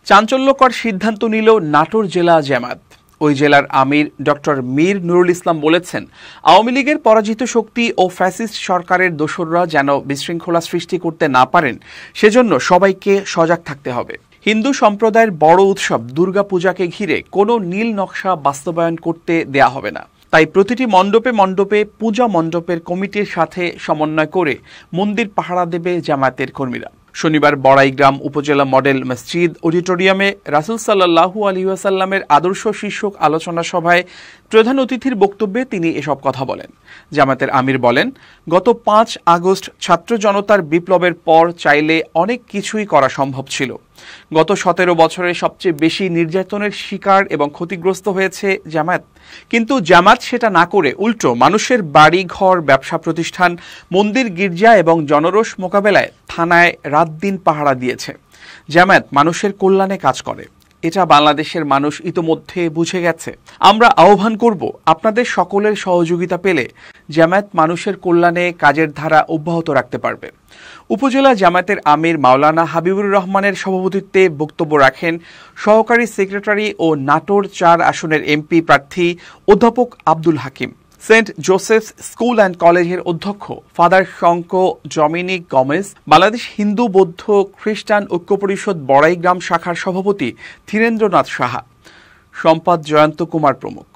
চাঞ্চল্যকর সিদ্ধান্ত নিল নাটোর জেলা জামায়াত। ওই জেলার আমির ডক্টর মীর নুরুল ইসলাম বলেছেন, আওয়ামী লীগের পরাজিত শক্তি ও ফ্যাসিস্ট সরকারের দোসররা যেন বিশৃঙ্খলা সৃষ্টি করতে না পারেন, সেজন্য সবাইকে সজাগ থাকতে হবে। হিন্দু সম্প্রদায়ের বড় উৎসব দুর্গাপূজাকে ঘিরে কোনো নীল নকশা বাস্তবায়ন করতে দেয়া হবে না। তাই প্রতিটি মণ্ডপে মণ্ডপে পূজা মণ্ডপের কমিটির সাথে সমন্বয় করে মন্দির পাহারা দেবে জামায়াতের কর্মীরা। শনিবার বড়াইগ্রাম উপজেলা মডেল মসজিদ অডিটোরিয়ামে রাসূল সাল্লাল্লাহু আলাইহি ওয়াসাল্লামের আদর্শ শীর্ষক আলোচনা সভায় প্রধান অতিথির বক্তব্যে তিনি এসব কথা বলেন। জামায়াতের আমির বলেন, গত 5 আগস্ট ছাত্র জনতার বিপ্লবের পর চাইলে অনেক কিছুই করা সম্ভব ছিল। গত 17 বছরে সবচেয়ে বেশি নির্যাতনের শিকার এবং ক্ষতিগ্রস্ত হয়েছে জামায়াত। কিন্তু জামায়াত সেটা না করে উল্টো মানুষের বাড়ি ঘর, ব্যবসা প্রতিষ্ঠান, মন্দির, গির্জা এবং জনরোষ মোকাবেলায় থানায় রাত দিন পাহারা দিয়েছে। জামায়াত মানুষের কল্যাণে কাজ করে, এটা বাংলাদেশের মানুষ ইতোমধ্যে বুঝে গেছে। আমরা আহ্বান করব, আপনাদের সকলের সহযোগিতা পেলে জামায়াত মানুষের কল্যাণে কাজের ধারা অব্যাহত রাখতে পারবে। উপজেলা জামায়াতের আমির মাওলানা হাবিবুর রহমানের সভাপতিত্বে বক্তব্য রাখেন সহকারী সেক্রেটারি ও নাটোর 4 আসনের এমপি প্রার্থী অধ্যাপক Abdul Hakim, Saint Joseph's school and কলেজের অধ্যক্ষ ফাদার শঙ্ক ডমিনিক গমেজ, বাংলাদেশ হিন্দু বৌদ্ধ খ্রিস্টান ঐক্য পরিষদ বড়াইগ্রাম শাখার সভাপতি ধীরেন্দ্রনাথ সাহা, সম্পাদ জয়ন্ত কুমার প্রমুখ।